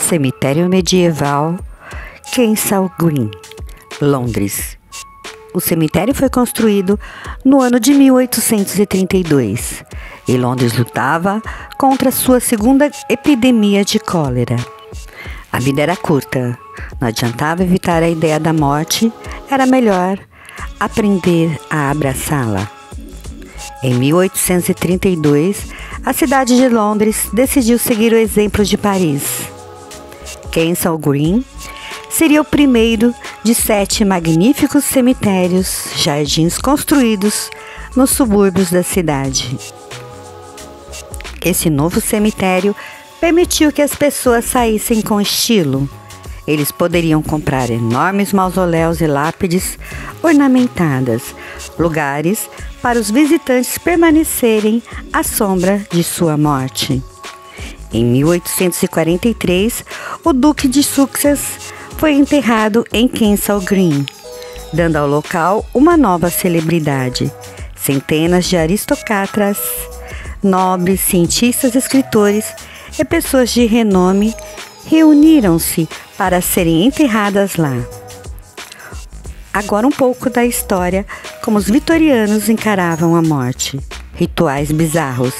Cemitério medieval Kensal Green, Londres. O cemitério foi construído no ano de 1832 e Londres lutava contra sua segunda epidemia de cólera. A vida era curta, não adiantava evitar a ideia da morte, era melhor aprender a abraçá-la. Em 1832, a cidade de Londres decidiu seguir o exemplo de Paris. Kensal Green seria o primeiro de 7 magníficos cemitérios, jardins construídos nos subúrbios da cidade. Esse novo cemitério permitiu que as pessoas saíssem com estilo. Eles poderiam comprar enormes mausoléus e lápides ornamentadas, lugares para os visitantes permanecerem à sombra de sua morte. Em 1843, o Duque de Sussex foi enterrado em Kensal Green, dando ao local uma nova celebridade. Centenas de aristocratas, nobres, cientistas, escritores e pessoas de renome reuniram-se para serem enterradas lá. Agora um pouco da história como os vitorianos encaravam a morte. Rituais bizarros.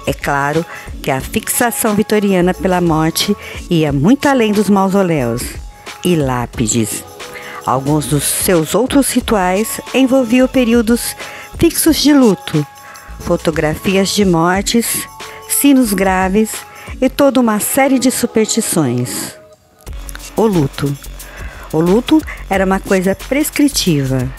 É claro que a fixação vitoriana pela morte ia muito além dos mausoléus e lápides. Alguns dos seus outros rituais envolviam períodos fixos de luto, fotografias de mortes, sinos graves e toda uma série de superstições. O luto. O luto era uma coisa prescritiva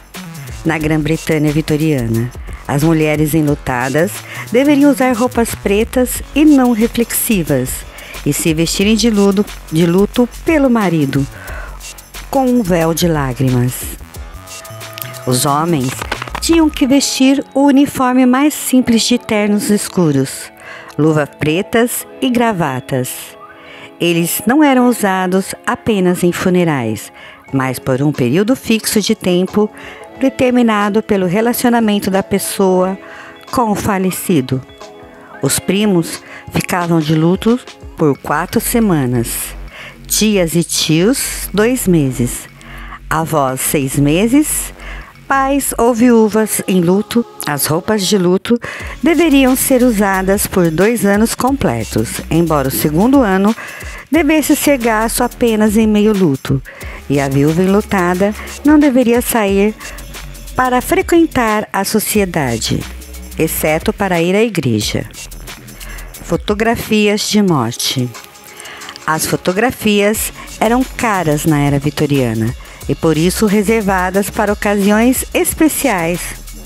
na Grã-Bretanha vitoriana. As mulheres enlutadas deveriam usar roupas pretas e não reflexivas e se vestirem de luto pelo marido, com um véu de lágrimas. Os homens tinham que vestir o uniforme mais simples de ternos escuros, luvas pretas e gravatas. Eles não eram usados apenas em funerais, mas por um período fixo de tempo determinado pelo relacionamento da pessoa com o falecido. Os primos ficavam de luto por 4 semanas, tias e tios 2 meses, avós 6 meses, pais ou viúvas em luto. As roupas de luto deveriam ser usadas por 2 anos completos, embora o segundo ano devesse ser gasto apenas em meio luto, e a viúva enlutada não deveria sair para frequentar a sociedade, exceto para ir à igreja. Fotografias de morte. As fotografias eram caras na era vitoriana e por isso reservadas para ocasiões especiais,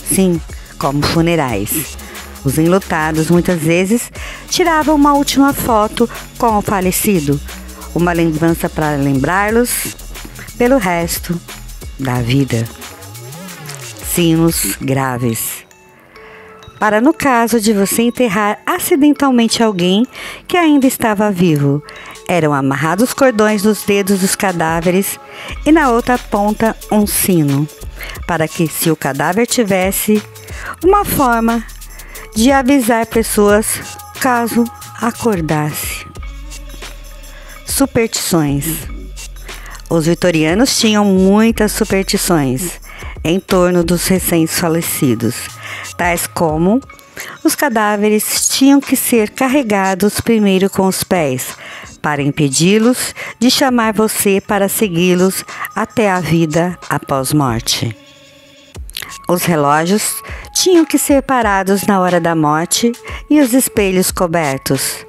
sim, como funerais. Os enlutados muitas vezes tiravam uma última foto com o falecido, uma lembrança para lembrá-los pelo resto da vida. Sinos graves. Para no caso de você enterrar acidentalmente alguém que ainda estava vivo, eram amarrados cordões nos dedos dos cadáveres e na outra ponta um sino, para que, se o cadáver tivesse, uma forma de avisar pessoas caso acordasse. Superstições. Os vitorianos tinham muitas superstições em torno dos recém-falecidos, tais como os cadáveres tinham que ser carregados primeiro com os pés, para impedi-los de chamar você para segui-los até a vida após morte. Os relógios tinham que ser parados na hora da morte e os espelhos cobertos.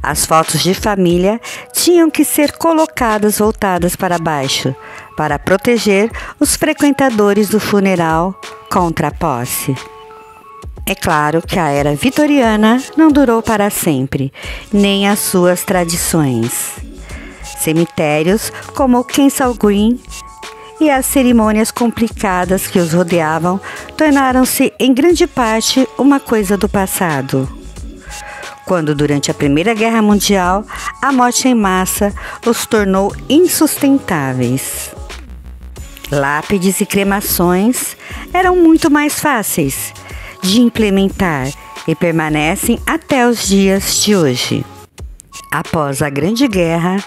As fotos de família tinham que ser colocadas voltadas para baixo, para proteger os frequentadores do funeral contra a posse. É claro que a era vitoriana não durou para sempre, nem as suas tradições. Cemitérios como o Kensal Green e as cerimônias complicadas que os rodeavam tornaram-se em grande parte uma coisa do passado. Quando, durante a Primeira Guerra Mundial, a morte em massa os tornou insustentáveis. Lápides e cremações eram muito mais fáceis de implementar e permanecem até os dias de hoje. Após a Grande Guerra,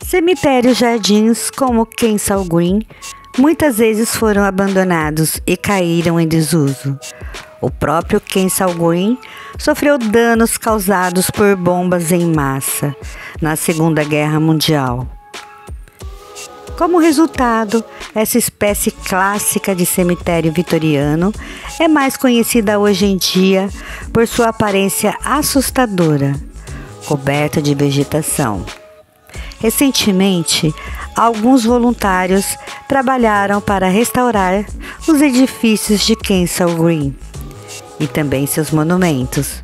Cemitérios jardins como Kensal Green muitas vezes foram abandonados e caíram em desuso. O próprio Kensal Green sofreu danos causados por bombas em massa na Segunda Guerra Mundial. Como resultado, essa espécie clássica de cemitério vitoriano é mais conhecida hoje em dia por sua aparência assustadora, coberta de vegetação. Recentemente, alguns voluntários trabalharam para restaurar os edifícios de Kensal Green e também seus monumentos,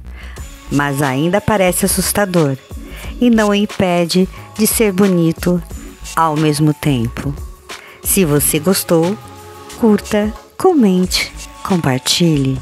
mas ainda parece assustador e não o impede de ser bonito ao mesmo tempo. Se você gostou, curta, comente, compartilhe.